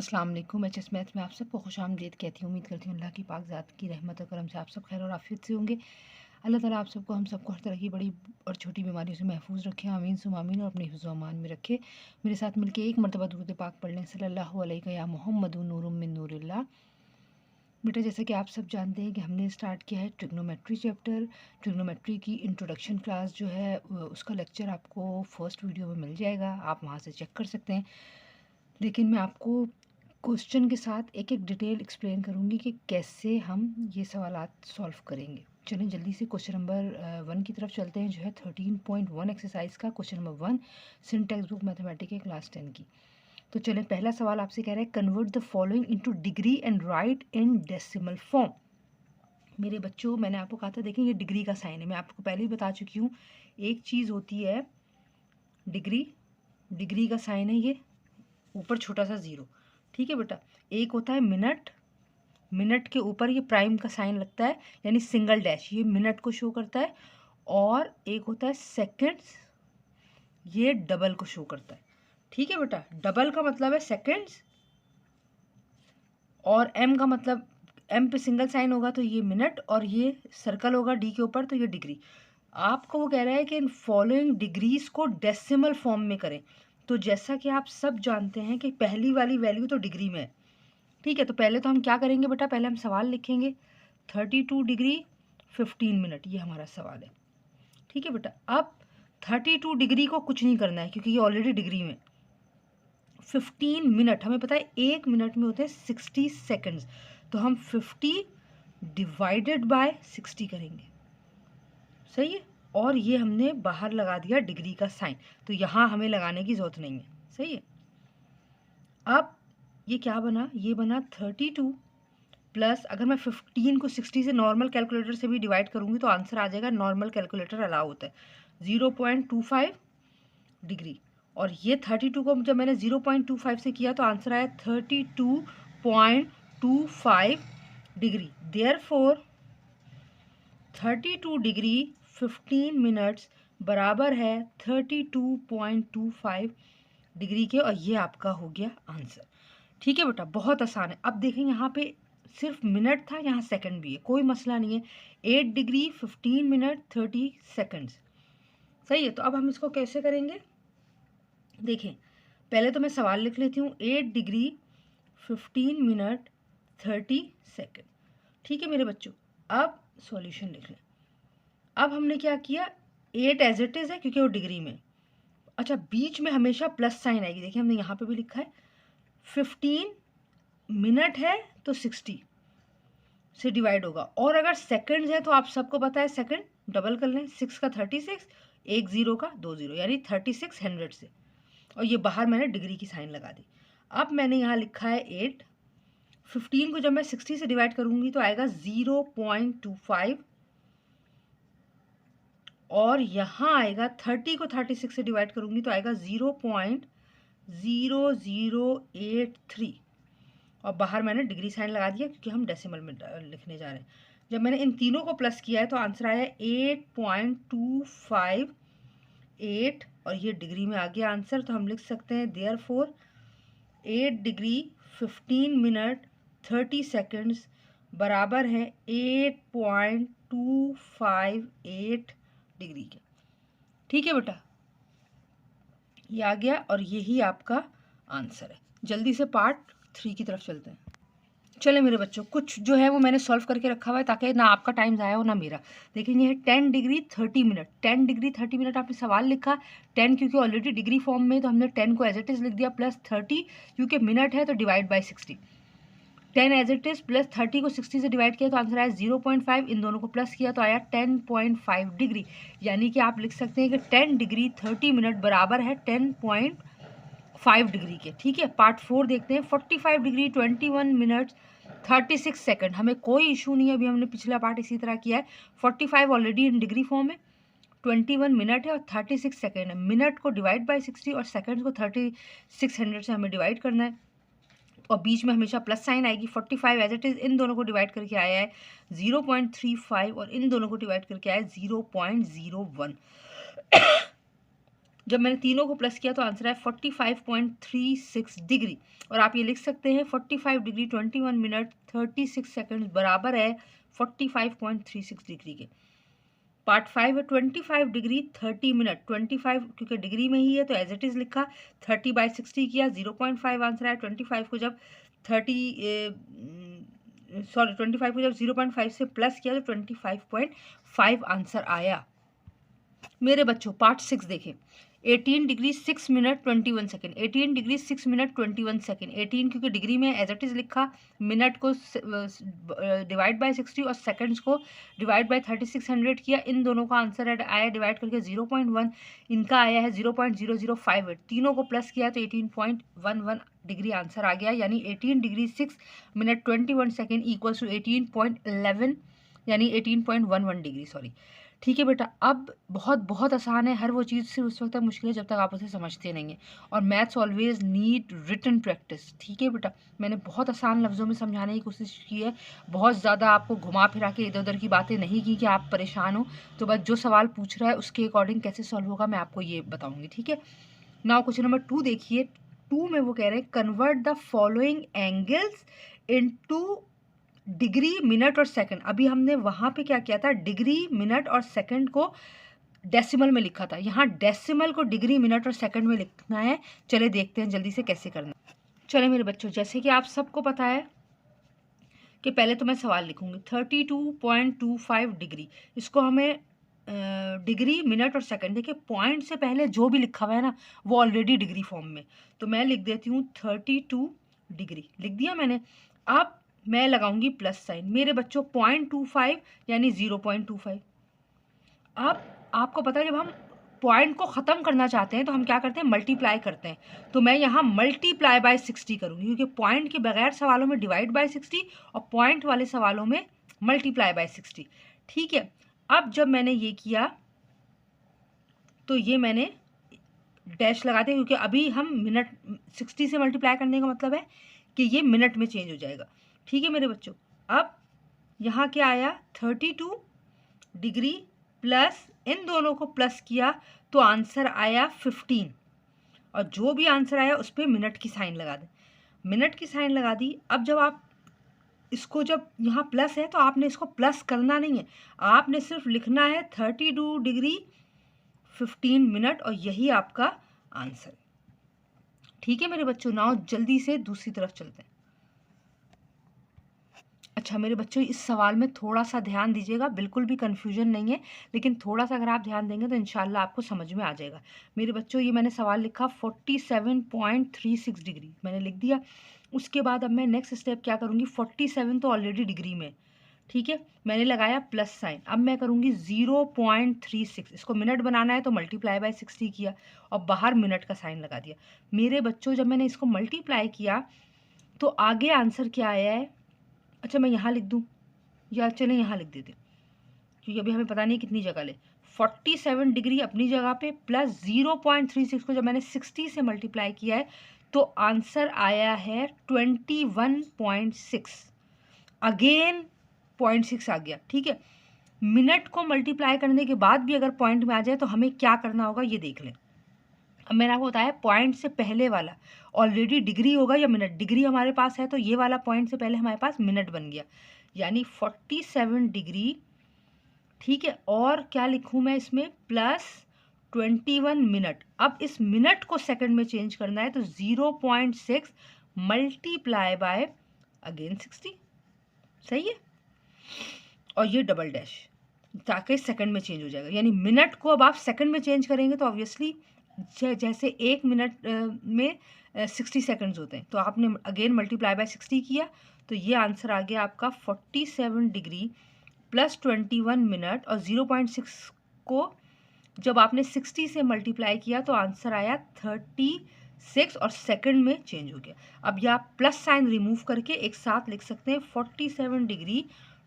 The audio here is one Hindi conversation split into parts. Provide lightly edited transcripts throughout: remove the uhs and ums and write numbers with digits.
अस्सलाम वालेकुम। एचएस मैथ्स में आप सबको खुशामदीद कहती हूँ। उम्मीद करती हूँ अल्लाह की पाक ज़ात की रहमत और करम से आप सब खैर और आफियत से होंगे। अल्लाह ताला आप सबको हम सबको हर तरह की बड़ी और छोटी बीमारियों से महफूज रखे, आमीन सुम आमीन, और अपने हिफ्ज़ व अमान में रखे। मेरे साथ मिलके एक मरतबा दुरूद पाक पढ़ लें, सल्लल्लाहु अलैहि या मुहम्मदुन नूरुम मिन नूरिल्लाह। बेटा, जैसा कि आप सब जानते हैं कि हमने स्टार्ट किया है ट्रिग्नोमेट्री चैप्टर। ट्रिग्नोमेट्री की इंट्रोडक्शन क्लास जो है उसका लेक्चर आपको फर्स्ट वीडियो में मिल जाएगा, आप वहाँ से चेक कर सकते हैं। लेकिन मैं आपको क्वेश्चन के साथ एक एक डिटेल एक्सप्लेन करूँगी कि कैसे हम ये सवालात सॉल्व करेंगे। चलें जल्दी से क्वेश्चन नंबर 1 की तरफ चलते हैं, जो है 13.1 एक्सरसाइज का क्वेश्चन नंबर 1, सिन टेक्स्ट बुक मैथमेटिक्स क्लास 10 की। तो चलें, पहला सवाल आपसे कह रहा है convert the following into degree and right in decimal form. मेरे बच्चों, मैंने आपको कहा था, देखें ये डिग्री का साइन है, मैं आपको पहले ही बता चुकी हूँ। एक चीज़ होती है डिग्री, डिग्री का साइन है ये ऊपर छोटा सा ज़ीरो, ठीक है बेटा। एक होता है मिनट, मिनट के ऊपर ये प्राइम का साइन लगता है यानी सिंगल डैश, ये मिनट को शो करता है। और एक होता है सेकंड्स, ये डबल को शो करता है, ठीक है बेटा। डबल का मतलब है सेकंड्स, और एम का मतलब एम पे सिंगल साइन होगा तो ये मिनट, और ये सर्कल होगा डी के ऊपर तो ये डिग्री। आपको वो कह रहा है कि इन फॉलोइंग डिग्रीज को डेसिमल फॉर्म में करें। तो जैसा कि आप सब जानते हैं कि पहली वाली वैल्यू तो डिग्री में है, ठीक है। तो पहले तो हम क्या करेंगे बेटा, पहले हम सवाल लिखेंगे 32 डिग्री 15 मिनट, ये हमारा सवाल है, ठीक है बेटा। अब 32 डिग्री को कुछ नहीं करना है क्योंकि ये ऑलरेडी डिग्री में। 15 मिनट, हमें पता है 1 मिनट में होते हैं 60 सेकंड्स, तो हम 50 डिवाइडेड बाय 60 करेंगे, सही है। और ये हमने बाहर लगा दिया डिग्री का साइन, तो यहाँ हमें लगाने की ज़रूरत नहीं है, सही है। अब ये क्या बना, ये बना 32 प्लस, अगर मैं 15 को 60 से नॉर्मल कैलकुलेटर से भी डिवाइड करूँगी तो आंसर आ जाएगा, नॉर्मल कैलकुलेटर अलाउ होता है 0.25 डिग्री। और ये 32 को जब मैंने 0.25 से किया तो आंसर आया 32.25 डिग्री। देयरफॉर 32 डिग्री 15 मिनट्स बराबर है 32.25 डिग्री के, और ये आपका हो गया आंसर, ठीक है बेटा। बहुत आसान है। अब देखें यहाँ पे सिर्फ मिनट था, यहाँ सेकंड भी है, कोई मसला नहीं है। 8 डिग्री 15 मिनट 30 सेकंड्स, सही है। तो अब हम इसको कैसे करेंगे, देखें पहले तो मैं सवाल लिख लेती हूँ, 8 डिग्री 15 मिनट 30 सेकंड, ठीक है मेरे बच्चों। अब सॉल्यूशन लिख लें। अब हमने क्या किया, 8 एज इट इज़ है क्योंकि वो डिग्री में। अच्छा, बीच में हमेशा प्लस साइन आएगी, देखिए हमने यहाँ पे भी लिखा है। 15 मिनट है तो 60 से डिवाइड होगा, और अगर सेकंड्स है तो आप सबको पता है सेकंड डबल कर लें, 6 का 36, एक ज़ीरो का 2 ज़ीरो, यानी 3600 से, और ये बाहर मैंने डिग्री की साइन लगा दी। अब मैंने यहाँ लिखा है 8, 15 को जब मैं 60 से डिवाइड करूँगी तो आएगा 0.25, और यहाँ आएगा 30 को 36 से डिवाइड करूँगी तो आएगा 0.0083, और बाहर मैंने डिग्री साइन लगा दिया क्योंकि हम डेसिमल में लिखने जा रहे हैं। जब मैंने इन तीनों को प्लस किया है तो आंसर आया 8.258, और ये डिग्री में आ गया आंसर। तो हम लिख सकते हैं देयरफॉर 8 डिग्री 15 मिनट 30 सेकंड्स बराबर है 8.258 डिग्री के, ठीक है बेटा। ये आ गया और यही आपका आंसर है। जल्दी से पार्ट 3 की तरफ चलते हैं। चले मेरे बच्चों, कुछ जो है वो मैंने सॉल्व करके रखा हुआ है ताकि ना आपका टाइम ज़ाया हो ना मेरा। देखिए ये है 10 डिग्री 30 मिनट, 10 डिग्री 30 मिनट आपने सवाल लिखा, 10 क्योंकि ऑलरेडी डिग्री फॉर्म में तो हमने 10 को एज इट इज़ लिख दिया, प्लस 30 क्योंकि मिनट है तो divide by 60, 10 as it is plus 30 को 60 से डिवाइड किया तो आंसर आया 0.5, इन दोनों को प्लस किया तो आया 10.5 डिग्री। यानी कि आप लिख सकते हैं कि 10 डिग्री 30 मिनट बराबर है 10.5 डिग्री के, ठीक है। पार्ट 4 देखते हैं। 45 डिग्री 21 मिनट 36 सेकंड, हमें कोई इशू नहीं है, अभी हमने पिछला पार्ट इसी तरह किया है। 45 ऑलरेडी इन डिग्री फॉर्म है, 21 मिनट है और 36 सेकंड है। मिनट को डिवाइड बाय 60 और सेकंड को 3600 से हमें डिवाइड करना है, और बीच में हमेशा प्लस साइन आएगी। 45 एज इट इज़ इन दोनों को डिवाइड करके आया है 0.35, और इन दोनों को डिवाइड करके आया है 0.01। जब मैंने तीनों को प्लस किया तो आंसर है 45.36 डिग्री। और आप ये लिख सकते हैं 45 डिग्री 21 मिनट 36 सेकंड बराबर है 45.36 डिग्री के। पार्ट 5 है 25 डिग्री 30 मिनट। 25 क्योंकि डिग्री में ही है तो एज इट इज़ लिखा, 30/60 किया, 0.5 आंसर आया। 25 को जब 0.5 से प्लस किया तो 25.5 आंसर आया। मेरे बच्चों पार्ट 6 देखें। 18 degree 6 minute 21 second. 18 degree 6 minute 21 second. 18 क्योंकि डिग्री में एज इट इज़ लिखा, मिनट को डिवाइड बाय 60 और सेकंड्स को डिवाइड बाय 3600 किया। इन दोनों का आंसर आया डिवाइड करके 0.1, इनका आया है 0.0058। तीनों को प्लस किया तो 18.11 डिग्री आंसर आ गया। यानी 18 degree 6 minute 21 second equals to 18.11 यानी 18.11 डिग्री, सॉरी। ठीक है बेटा, अब बहुत बहुत आसान है। हर वो चीज़ से उस वक्त तक मुश्किल है जब तक आप उसे समझते नहीं हैं। और maths always need written practice. ठीक है बेटा, मैंने बहुत आसान लफ्ज़ों में समझाने की कोशिश की है, बहुत ज़्यादा आपको घुमा फिरा के इधर उधर की बातें नहीं की कि आप परेशान हो। तो बस जो सवाल पूछ रहा है उसके अकॉर्डिंग कैसे सॉल्व होगा मैं आपको ये बताऊँगी। ठीक है, नाउ क्वेश्चन नंबर 2 देखिए। 2 में वो कह रहे हैं convert the following angles into degree minute और सेकंड। अभी हमने वहाँ पे क्या किया था, डिग्री मिनट और सेकंड को डेसिमल में लिखा था। यहाँ डेसिमल को डिग्री मिनट और सेकंड में लिखना है। चले देखते हैं जल्दी से कैसे करना। चले मेरे बच्चों, जैसे कि आप सबको पता है कि पहले तो मैं सवाल लिखूंगी 32.25 डिग्री। इसको हमें डिग्री मिनट और सेकंड, देखिए पॉइंट से पहले जो भी लिखा हुआ है ना वो ऑलरेडी डिग्री फॉर्म में, तो मैं लिख देती हूँ 32 डिग्री, लिख दिया मैंने। अब मैं लगाऊंगी प्लस साइन। मेरे बच्चों 0.25 यानी 0.25। अब आपको पता है जब हम पॉइंट को ख़त्म करना चाहते हैं तो हम क्या करते हैं, मल्टीप्लाई करते हैं। तो मैं यहाँ मल्टीप्लाई बाय 60 करूँगी क्योंकि पॉइंट के बगैर सवालों में डिवाइड बाय 60 और पॉइंट वाले सवालों में मल्टीप्लाई बाय 60। ठीक है, अब जब मैंने ये किया तो ये मैंने डैश लगा दिया क्योंकि अभी हम मिनट 60 से मल्टीप्लाई करने का मतलब है कि ये मिनट में चेंज हो जाएगा। ठीक है मेरे बच्चों, अब यहाँ क्या आया 32 डिग्री प्लस इन दोनों को प्लस किया तो आंसर आया 15। और जो भी आंसर आया उस पर मिनट की साइन लगा दें। मिनट की साइन लगा दी। अब जब आप इसको, जब यहाँ प्लस है तो आपने इसको प्लस करना नहीं है, आपने सिर्फ लिखना है 32 डिग्री 15 मिनट और यही आपका आंसर। ठीक है मेरे बच्चों, नाउ जल्दी से दूसरी तरफ चलते हैं। अच्छा मेरे बच्चों, इस सवाल में थोड़ा सा ध्यान दीजिएगा, बिल्कुल भी कन्फ्यूजन नहीं है, लेकिन थोड़ा सा अगर आप ध्यान देंगे तो इंशाल्लाह आपको समझ में आ जाएगा। मेरे बच्चों ये मैंने सवाल लिखा 47.36 डिग्री मैंने लिख दिया। उसके बाद अब मैं नेक्स्ट स्टेप क्या करूँगी, 47 तो ऑलरेडी डिग्री में, ठीक है, मैंने लगाया प्लस साइन। अब मैं करूँगी 0.36, इसको मिनट बनाना है तो मल्टीप्लाई बाय 60 किया और बाहर मिनट का साइन लगा दिया। मेरे बच्चों जब मैंने इसको मल्टीप्लाई किया तो आगे आंसर क्या आया है, अच्छा मैं यहाँ लिख दूँ या चलें यहाँ लिख देते क्योंकि अभी हमें पता नहीं कितनी जगह ले। 47 डिग्री अपनी जगह पे प्लस 0.36 को जब मैंने 60 से मल्टीप्लाई किया है तो आंसर आया है 21.6। अगेन 0.6 आ गया। ठीक है, मिनट को मल्टीप्लाई करने के बाद भी अगर पॉइंट में आ जाए तो हमें क्या करना होगा ये देख लें। अब मैंने आपको बताया पॉइंट से पहले वाला ऑलरेडी डिग्री होगा या मिनट। डिग्री हमारे पास है तो ये वाला पॉइंट से पहले हमारे पास मिनट बन गया, यानी 47 डिग्री। ठीक है, और क्या लिखूँ मैं इसमें, प्लस 21 मिनट। अब इस मिनट को सेकंड में चेंज करना है तो 0.6 मल्टीप्लाई बाय अगेन 60, सही है, और ये डबल डैश ताकि सेकंड में चेंज हो जाएगा। यानी मिनट को अब आप सेकंड में चेंज करेंगे तो ऑब्वियसली जैसे एक मिनट में 60 सेकंड्स होते हैं तो आपने अगेन मल्टीप्लाई बाय 60 किया तो ये आंसर आ गया आपका 47 डिग्री प्लस 21 मिनट और 0.6 को जब आपने 60 से मल्टीप्लाई किया तो आंसर आया 36 और सेकंड में चेंज हो गया। अब ये आप प्लस साइन रिमूव करके एक साथ लिख सकते हैं 47 डिग्री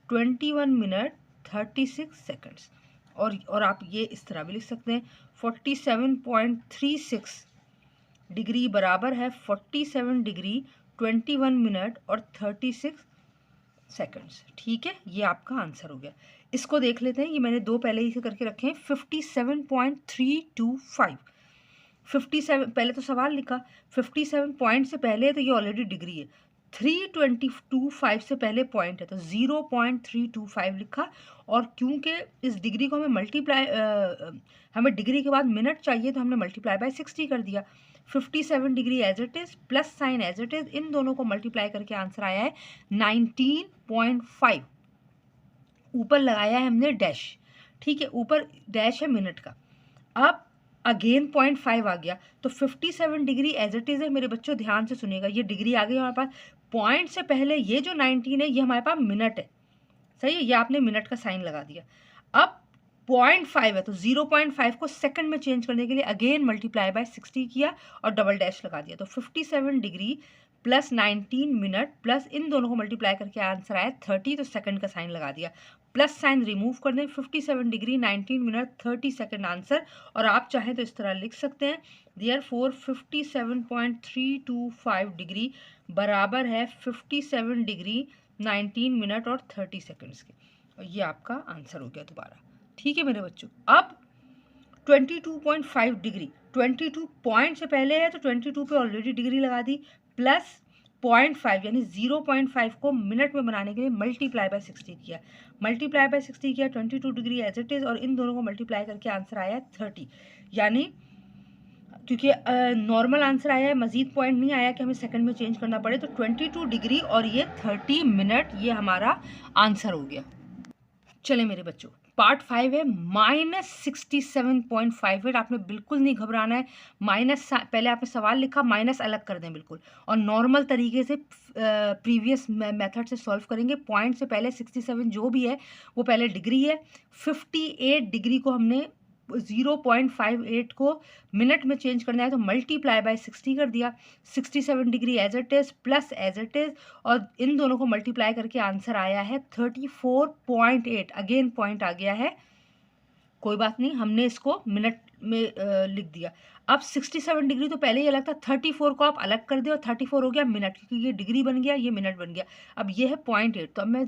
21 मिनट 36 सेकंड्स। और आप ये इस तरह भी लिख सकते हैं 47.36 डिग्री बराबर है 47 डिग्री 21 मिनट और 36 सेकंड्स। ठीक है, ये आपका आंसर हो गया। इसको देख लेते हैं, ये मैंने दो पहले ही से करके रखे हैं 57.325। 57 पहले तो सवाल लिखा, 57 पॉइंट से पहले है तो ये ऑलरेडी डिग्री है, 322.5 से पहले पॉइंट है तो 0.325 लिखा। और क्योंकि इस डिग्री को हमें मल्टीप्लाई हमें डिग्री के बाद मिनट चाहिए तो हमने मल्टीप्लाई बाय 60 कर दिया। 57 degree as it is plus sine as it is, इन दोनों को मल्टीप्लाई करके आंसर आया है 19.5। ऊपर लगाया है हमने डैश, ठीक है, ऊपर डैश है मिनट का। अब अगेन 0.5 आ गया तो 57 डिग्री एज इट इज़ है मेरे बच्चों, ध्यान से सुनिएगा, ये डिग्री आ गई हमारे पास। पॉइंट से पहले ये जो 19 है ये हमारे पास मिनट है, सही है, ये आपने मिनट का साइन लगा दिया। अब 0.5 है तो 0.5 को सेकंड में चेंज करने के लिए अगेन मल्टीप्लाई बाय 60 किया और डबल डैश लगा दिया। तो 57 डिग्री प्लस 19 मिनट प्लस इन दोनों को मल्टीप्लाई करके आंसर आया 30, तो सेकंड का साइन लगा दिया। प्लस साइन रिमूव कर दें, 57 डिग्री 19 मिनट 30 सेकंड आंसर। और आप चाहें तो इस तरह लिख सकते हैं, देयरफॉर 57.325 डिग्री बराबर है 57 डिग्री 19 मिनट और 30 सेकंड्स के। और ये आपका आंसर हो गया दोबारा, ठीक है मेरे बच्चों। अब 22.5 डिग्री, 22 पॉइंट से पहले है तो 22 पे ऑलरेडी डिग्री लगा दी, प्लस 0.5 यानी 0.5 को मिनट में बनाने के लिए मल्टीप्लाई बाय 60 किया। मल्टीप्लाई बाय 60 किया 22 डिग्री एज इट इज़ और इन दोनों को मल्टीप्लाई करके आंसर आया 30। यानी क्योंकि नॉर्मल आंसर आया है, मजीद पॉइंट नहीं आया कि हमें सेकंड में चेंज करना पड़े, तो 22 डिग्री और ये 30 मिनट, ये हमारा आंसर हो गया। चले मेरे बच्चों, पार्ट 5 है -67.58। आपने बिल्कुल नहीं घबराना है, माइनस पहले आपने सवाल लिखा, माइनस अलग कर दें बिल्कुल, और नॉर्मल तरीके से प्रीवियस मेथड से सॉल्व करेंगे। पॉइंट से पहले 67 जो भी है वो पहले डिग्री है, 58 डिग्री को हमने 0.58 को मिनट में चेंज करना है तो मल्टीप्लाई बाय 60 कर दिया। 67 degree as it is plus as it is और इन दोनों को मल्टीप्लाई करके आंसर आया है 34.8। अगेन पॉइंट आ गया है, कोई बात नहीं, हमने इसको मिनट में लिख दिया। अब 67 डिग्री तो पहले ही अलग था, 34 को आप अलग कर दे और 34 हो गया मिनट, क्योंकि ये डिग्री बन गया, ये मिनट बन गया। अब ये है 0.8, तो अब मैं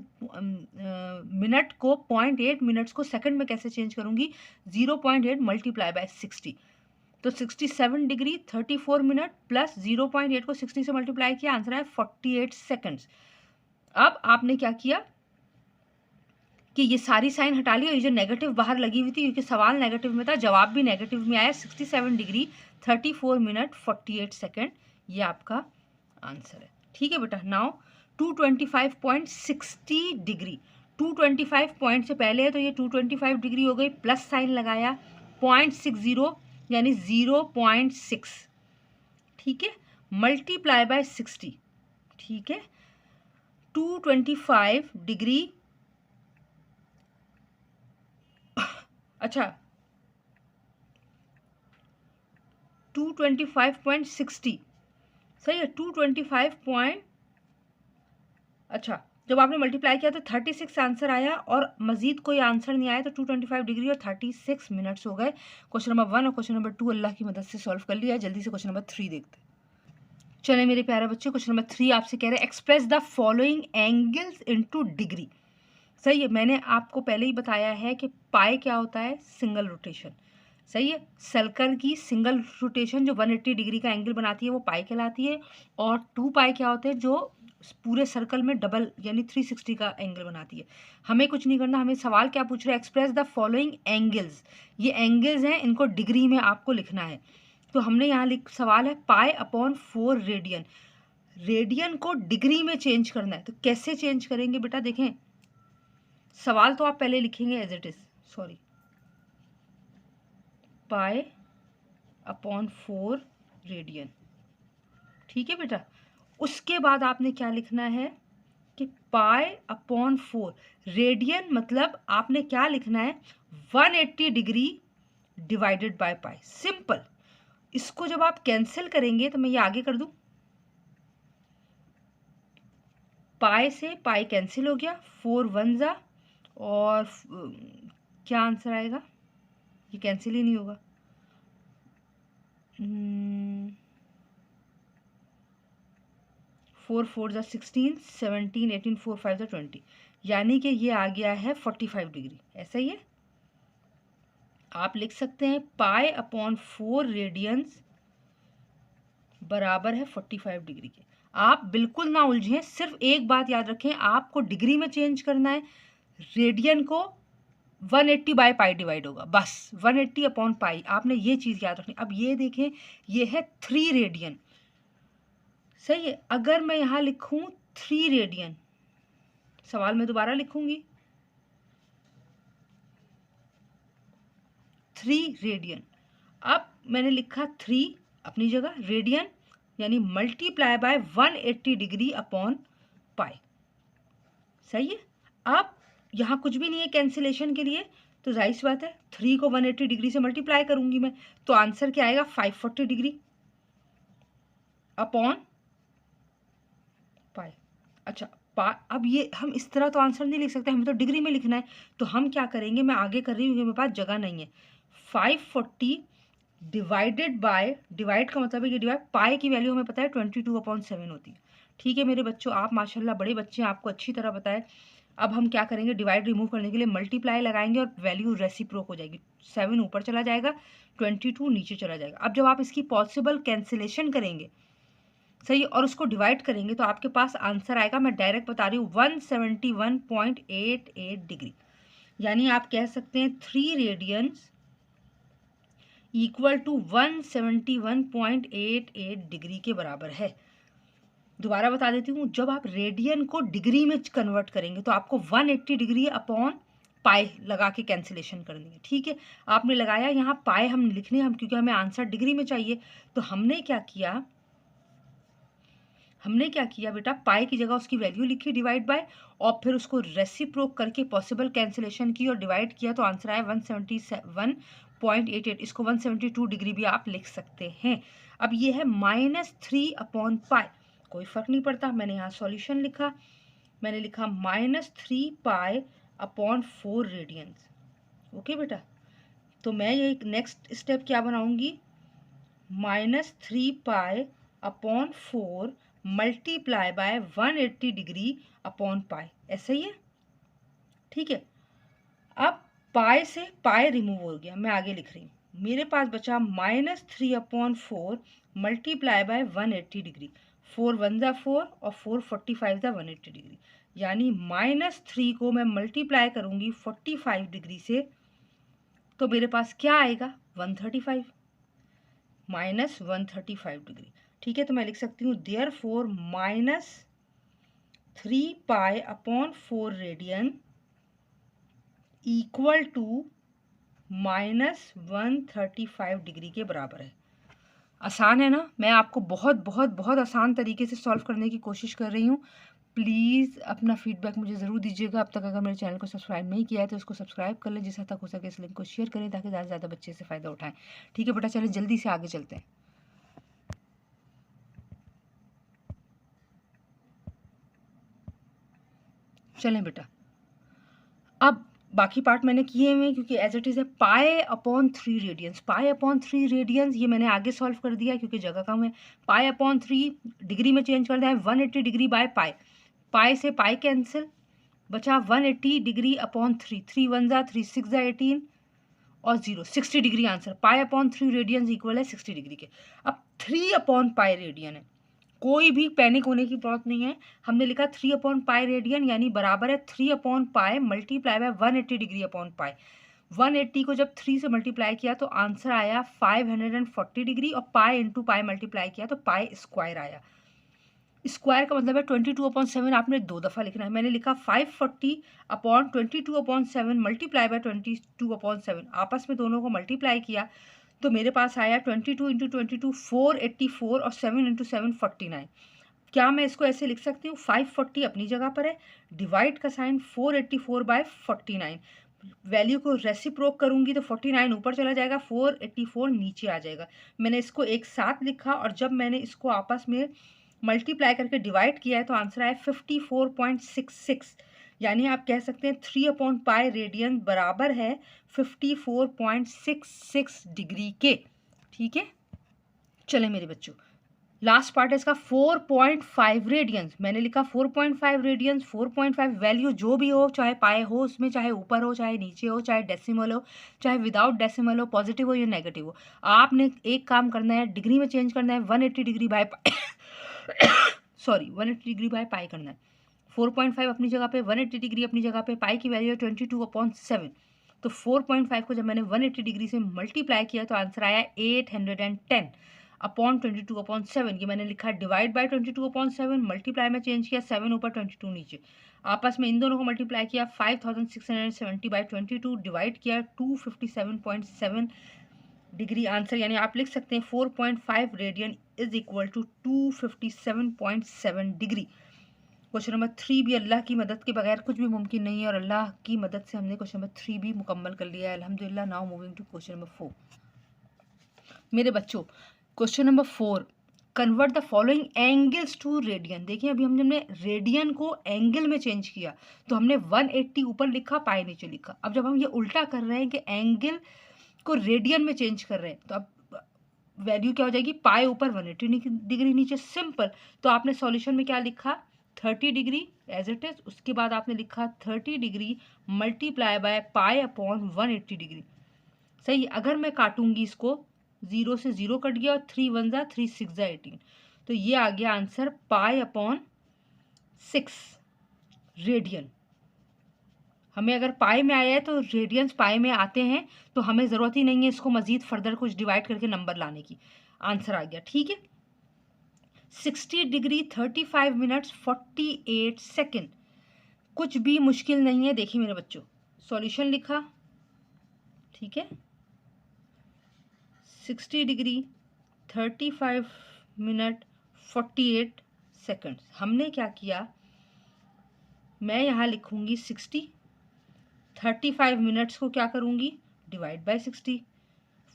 मिनट को 0.8 मिनट्स को सेकंड में कैसे चेंज करूँगी, 0.8 मल्टीप्लाई बाय 60। तो 67 डिग्री 34 मिनट प्लस 0.8 को 60 से मल्टीप्लाई किया, आंसर है 48 सेकंड्स। अब आपने क्या किया कि ये सारी साइन हटा ली और ये जो नेगेटिव बाहर लगी हुई थी, क्योंकि सवाल नेगेटिव में था, जवाब भी नेगेटिव में आया। 67 डिग्री 34 मिनट 48 सेकंड, ये आपका आंसर है, ठीक है बेटा। नाउ 225.60 डिग्री, 225 पॉइंट से पहले है तो ये 225 डिग्री हो गई, प्लस साइन लगाया, 0.60 यानी 0.6, ठीक है, मल्टीप्लाई बाय 60, ठीक है। 225 डिग्री, अच्छा 225.60 सही है, 225 पॉइंट, अच्छा जब आपने मल्टीप्लाई किया तो 36 आंसर आया और मजीद कोई आंसर नहीं आया, तो 225 डिग्री और 36 मिनट्स हो गए। क्वेश्चन नंबर 1 और क्वेश्चन नंबर 2 अल्लाह की मदद से सॉल्व कर लिया। जल्दी से क्वेश्चन नंबर 3 देखते हैं। चले मेरे प्यारे बच्चों, क्वेश्चन नंबर 3 आपसे कह रहे हैं express the following angles into degree. सही है, मैंने आपको पहले ही बताया है कि पाई क्या होता है, सिंगल रोटेशन, सही है। सर्कल की सिंगल रोटेशन जो 180 डिग्री का एंगल बनाती है वो पाई कहलाती है, और 2 पाई क्या होते हैं जो पूरे सर्कल में डबल यानी 360 का एंगल बनाती है। हमें कुछ नहीं करना, हमें सवाल क्या पूछ रहा है, एक्सप्रेस द फॉलोइंग एंगल्स। ये एंगल्स हैं, इनको डिग्री में आपको लिखना है। तो हमने यहाँ सवाल है पाई अपॉन 4 रेडियन, रेडियन को डिग्री में चेंज करना है। तो कैसे चेंज करेंगे बेटा, देखें सवाल तो आप पहले लिखेंगे as it is, sorry, pi upon 4 radian, ठीक है बेटा। उसके बाद आपने क्या लिखना है कि पाई अपॉन 4 रेडियन, मतलब आपने क्या लिखना है 180 degree divided by pi, simple. इसको जब आप कैंसिल करेंगे तो मैं ये आगे कर दूं, पाई से पाई कैंसिल हो गया, 4 1 जा, और क्या आंसर आएगा, ये कैंसिल ही नहीं होगा, 4 4 जा 16, 17 18 4 5 जा 20, यानी कि ये आ गया है 45 डिग्री, ऐसा ही है। आप लिख सकते हैं पाई अपॉन 4 रेडियंस बराबर है 45 डिग्री के। आप बिल्कुल ना उलझें, सिर्फ एक बात याद रखें, आपको डिग्री में चेंज करना है। रेडियन को 180 बाय पाई डिवाइड होगा, बस 180 अपॉन पाई, आपने ये चीज़ याद रखनी। अब ये देखें, ये है 3 रेडियन, सही है। अगर मैं यहाँ लिखूँ 3 रेडियन, सवाल में दोबारा लिखूंगी 3 रेडियन। अब मैंने लिखा 3 अपनी जगह, रेडियन यानी multiply by 180 degree upon pi, सही है। अब यहाँ कुछ भी नहीं है कैंसिलेशन के लिए, तो जाहिर सी बात है 3 को 180 डिग्री से मल्टीप्लाई करूंगी मैं, तो आंसर क्या आएगा 540 डिग्री अपॉन पाई। अच्छा, अब ये हम इस तरह तो आंसर नहीं लिख सकते, हमें तो डिग्री में लिखना है। तो हम क्या करेंगे, मैं आगे कर रही हूँ, मेरे पास जगह नहीं है। 540 डिवाइडेड बाय, डिवाइड का मतलब है कि डिवाइड, पाई की वैल्यू हमें पता है 22/7 होती है। ठीक है मेरे बच्चों, आप माशाल्लाह बड़े बच्चे हैं, आपको अच्छी तरह पता है। अब हम क्या करेंगे, डिवाइड रिमूव करने के लिए मल्टीप्लाई लगाएंगे और वैल्यू रेसिप्रोक हो जाएगी। 7 ऊपर चला जाएगा, 22 नीचे चला जाएगा। अब जब आप इसकी पॉसिबल कैंसिलेशन करेंगे, सही, और उसको डिवाइड करेंगे, तो आपके पास आंसर आएगा, मैं डायरेक्ट बता रही हूँ, 171.88 डिग्री। यानी आप कह सकते हैं 3 रेडियंस इक्वल टू 171.88 डिग्री के बराबर है। दोबारा बता देती हूँ, जब आप रेडियन को डिग्री में कन्वर्ट करेंगे तो आपको 180 डिग्री अपॉन पाई लगा के कैंसिलेशन करनी है। ठीक है, आपने लगाया, यहाँ पाई हम लिखने, हम क्योंकि हमें आंसर डिग्री में चाहिए, तो हमने क्या किया बेटा, पाई की जगह उसकी वैल्यू लिखी डिवाइड बाय, और फिर उसको रेसिप्रोक करके पॉसिबल कैंसिलेशन की और डिवाइड किया, तो आंसर आया 171.88। इसको 172 डिग्री भी आप लिख सकते हैं। अब ये है -3 अपॉन पाई, कोई फर्क नहीं पड़ता, मैंने यहाँ सॉल्यूशन लिखा, मैंने लिखा -3 पाई अपॉन 4 रेडियंस। ओके बेटा, तो मैं ये नेक्स्ट स्टेप क्या बनाऊंगी, -3 pi upon 4 multiply by 180 degree upon pi, ऐसा ही है। ठीक है, अब पाई से पाई रिमूव हो गया, मैं आगे लिख रही हूँ, मेरे पास बचा -3 अपॉन 4 मल्टीप्लाई बाय 180 डिग्री। 4 1 ज़ा 4 और 4 45 ज़ा 180 डिग्री, यानी -3 को मैं मल्टीप्लाई करूंगी 45 डिग्री से, तो मेरे पास क्या आएगा 135 -135 डिग्री। ठीक है, तो मैं लिख सकती हूँ therefore -3 pi upon 4 radian equal to -135 degree के बराबर है। आसान है ना, मैं आपको बहुत बहुत बहुत आसान तरीके से सॉल्व करने की कोशिश कर रही हूँ। प्लीज़ अपना फीडबैक मुझे ज़रूर दीजिएगा। अब तक अगर मेरे चैनल को सब्सक्राइब नहीं किया है तो इसको सब्सक्राइब कर लें, जिस हद तक हो सके इस लिंक को शेयर करें ताकि ज़्यादा से ज़्यादा बच्चे से फ़ायदा उठाएं। ठीक है बेटा, चलें जल्दी से आगे चलते हैं। चलें बेटा, अब बाकी पार्ट मैंने किए हुए, क्योंकि एज इट इज़ है pi upon 3 radians. Pi upon 3 radians ये मैंने आगे सॉल्व कर दिया क्योंकि जगह कम है। पाई अपॉन 3 डिग्री में चेंज कर दिया है, 180 डिग्री बाय पाई, पाई से पाई कैंसिल, बचा 180 डिग्री अपॉन 3, 3 1 ज़ा 3 6 ज़ा 18 और 0 60 degree answer. Pi upon 3 radians equal है 60 डिग्री के। अब 3 अपॉन पाई रेडियन है, कोई भी पैनिक होने की बात नहीं है। हमने लिखा 3 अपॉन पाई रेडियन यानी बराबर है 3 upon pi multiply by 180 degree upon pi. 180 को जब 3 से मल्टीप्लाई किया तो आंसर आया 540 डिग्री, और पाई इंटू पाई मल्टीप्लाई किया तो पाई स्क्वायर आया। स्क्वायर का मतलब है 22/7, आपने 2 दफ़ा लिखना है। मैंने लिखा 540 अपॉन 22/7 मल्टीप्लाई बाय 22/7, आपस में दोनों को मल्टीप्लाई किया तो मेरे पास आया 22 इंटू 22 484 और 7 इंटू 7 49। क्या मैं इसको ऐसे लिख सकती हूँ, 540 अपनी जगह पर है, डिवाइड का साइन 484 बाय 49, वैल्यू को रेसिप्रोक करूंगी तो 49 ऊपर चला जाएगा, 484 नीचे आ जाएगा। मैंने इसको एक साथ लिखा और जब मैंने इसको आपस में मल्टीप्लाई करके डिवाइड किया है तो आंसर आया 54.66, यानी आप कह सकते हैं 3 अपॉन पाई रेडियन बराबर है 54.66 डिग्री के। ठीक है, चले मेरे बच्चों, लास्ट पार्ट है इसका 4.5 रेडियंस। मैंने लिखा 4.5 रेडियंस, 4.5 वैल्यू जो भी हो, चाहे पाए हो उसमें, चाहे ऊपर हो, चाहे नीचे हो, चाहे डेसिमल हो, चाहे विदाउट डेसिमल हो, पॉजिटिव हो या नेगेटिव हो। आपने एक काम करना है, डिग्री में चेंज करना है, 180 degree by sorry 180 degree by pi करना है। 4.5 अपनी जगह पे, 180 डिग्री अपनी जगह पे, पाई की वैल्यू है 22/7। तो 4.5 को जब मैंने 180 डिग्री से मल्टीप्लाई किया तो आंसर आया 810 अपॉन 22/7। ये मैंने लिखा डिवाइड बाय 22/7, मल्टीप्लाई में चेंज किया, 7 ऊपर 22 नीचे, आपस में इन दोनों को मल्टीप्लाई किया, 5670 बाय 22 डिवाइड किया 257.7 डिग्री आंसर। यानी आप लिख सकते हैं 4.5 radian is equal to 257.7 degree. Question number 3 भी अल्लाह की मदद के बगैर कुछ भी मुमकिन नहीं है, और अल्लाह की मदद से हमने क्वेश्चन नंबर 3 भी मुकम्मल कर लिया है अल्हम्दुलिल्लाह। Now moving to question number 4। मेरे बच्चों, question number 4, convert the following angles to radian. देखिए अभी हमने रेडियन को एंगल में चेंज किया, तो हमने 180 ऊपर लिखा, पाई नीचे लिखा। अब जब हम ये उल्टा कर रहे हैं कि एंगल को रेडियन में चेंज कर रहे हैं, तो अब वैल्यू क्या हो जाएगी, पाई ऊपर 180 डिग्री नीचे, सिंपल। तो आपने सॉल्यूशन में क्या लिखा, 30 डिग्री एज इट इज, उसके बाद आपने लिखा 30 degree multiply by pi upon 180 degree. सही। अगर मैं काटूंगी इसको, 0 से 0 कट गया, और 3 1 जा 3 6 जा 18, तो ये आ गया आंसर पाई अपॉन 6 रेडियन। हमें अगर पाई में आया है तो रेडियंस पाई में आते हैं, तो हमें ज़रूरत ही नहीं है इसको मज़ीद फर्दर कुछ डिवाइड करके नंबर लाने की। आंसर आ गया, ठीक है। 60 डिग्री 35 मिनट्स 48 सेकेंड, कुछ भी मुश्किल नहीं है। देखिए मेरे बच्चों, सॉल्यूशन लिखा, ठीक है। 60 डिग्री 35 मिनट 48 सेकेंड्स। हमने क्या किया, मैं यहाँ लिखूंगी 60, 35 मिनट्स को क्या करूंगी, डिवाइड बाय 60,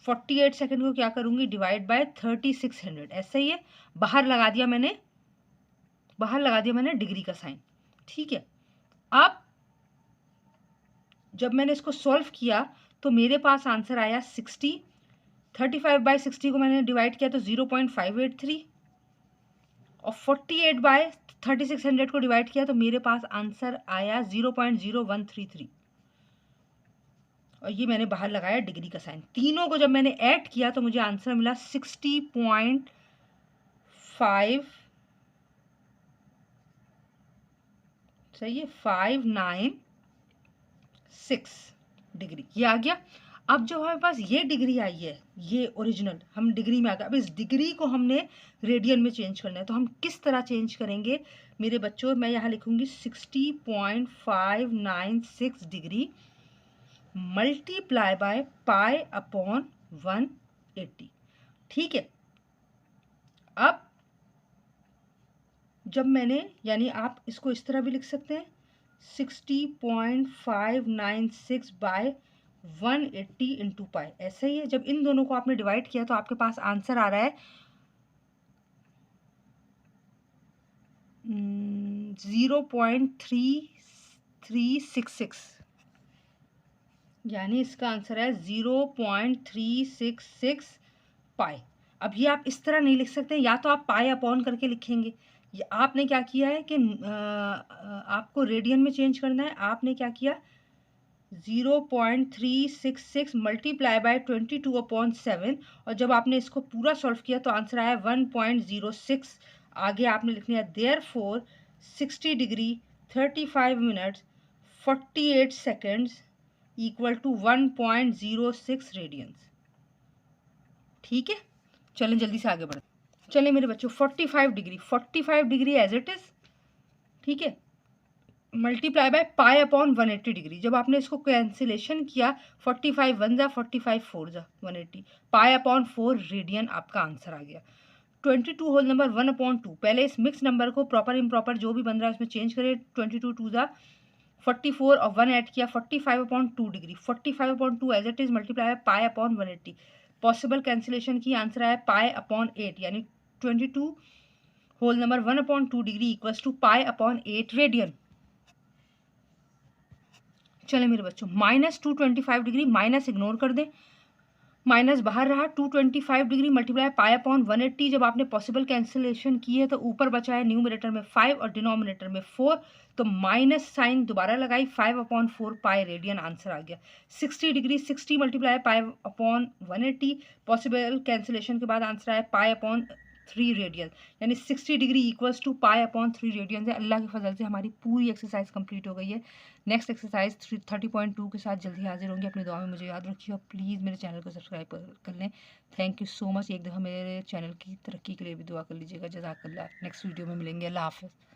48 सेकेंड को क्या करूंगी, डिवाइड बाय 3600। ऐसा ही है, बाहर लगा दिया मैंने डिग्री का साइन, ठीक है। अब जब मैंने इसको सॉल्व किया तो मेरे पास आंसर आया 60, 35 बाय 60 को मैंने डिवाइड किया तो 0.583, और 48 बाय 3600 को डिवाइड किया तो मेरे पास आंसर आया 0.0133, और ये मैंने बाहर लगाया डिग्री का साइन। तीनों को जब मैंने ऐड किया तो मुझे आंसर मिला 60.5, सही है, 596 डिग्री, ये आ गया। अब जो हमारे पास ये डिग्री आई है, ये ओरिजिनल हम डिग्री में आ गया। अब इस डिग्री को हमने रेडियन में चेंज करना है, तो हम किस तरह चेंज करेंगे मेरे बच्चों, मैं यहाँ लिखूंगी 60.596 degree multiply by pi upon 180, ठीक है। अब जब मैंने, यानी आप इसको इस तरह भी लिख सकते हैं 60.596 बाय 180 इंटू पाई, ऐसा ही है। जब इन दोनों को आपने डिवाइड किया तो आपके पास आंसर आ रहा है 0.3366, यानी इसका आंसर है 0.366 पाई। अब ये आप इस तरह नहीं लिख सकते, या तो आप पाई अपॉन करके लिखेंगे, या आपने क्या किया है कि आपको रेडियन में चेंज करना है। आपने क्या किया, 0.366 मल्टीप्लाई बाय 22/7, और जब आपने इसको पूरा सॉल्व किया तो आंसर आया 1.06। आगे आपने लिखना है therefore 60 degree 35 minutes 48 seconds equal to 1.06 radians, ठीक है। चलें जल्दी से आगे बढ़ते, चलें मेरे बच्चों। 45 डिग्री एज इट इज, ठीक है, multiply by pi upon 180 degree. जब आपने इसको कैंसिलेशन किया, 45 1 जा 45 4 जा 180, पाई अपॉन 4 रेडियन आपका आंसर आ गया। 22 होल नंबर 1/2, पहले इस मिक्स नंबर को प्रॉपर इम्प्रॉपर जो भी बन रहा है उसमें चेंज करें। 22 2 जा 44 और 1 ऐड किया, 45/2 degree, 45/2 as it is multiply by pi upon 180, possible cancellation की आंसर आया पाई अपॉन 8, यानी 22 whole number 1/2 degree equals to pi upon 8 radian. चले मेरे बच्चों, -225 डिग्री, माइनस इग्नोर कर दें, माइनस बाहर रहा 225 डिग्री मल्टीप्लाई पाई अपॉन 180। जब आपने पॉसिबल कैंसिलेशन की है तो ऊपर बचा है न्यूमरेटर में 5 और डिनोमिनेटर में 4, तो माइनस साइन दोबारा लगाई, 5 अपॉन 4 पाई रेडियन आंसर आ गया। 60 degree 60 multiply pi upon 180, possible cancellation के बाद आंसर आया पाई अपॉन 3 रेडियन, यानी 60 degree equals to pi upon 3 radian है। अल्लाह के फजल से हमारी पूरी एक्सरसाइज कंप्लीट हो गई है। नेक्स्ट एक्सरसाइज 30.2 के साथ जल्दी हाजिर होंगे। अपनी दुआ में मुझे याद रखिए और प्लीज़ मेरे चैनल को सब्सक्राइब कर लें। Thank you so much. एक दफ़ा मेरे चैनल की तरक्की के लिए भी दुआ कर लीजिएगा। जज़ाकल्लाह। नेक्स्ट वीडियो में मिलेंगे। अल्लाह हाफ़िज़।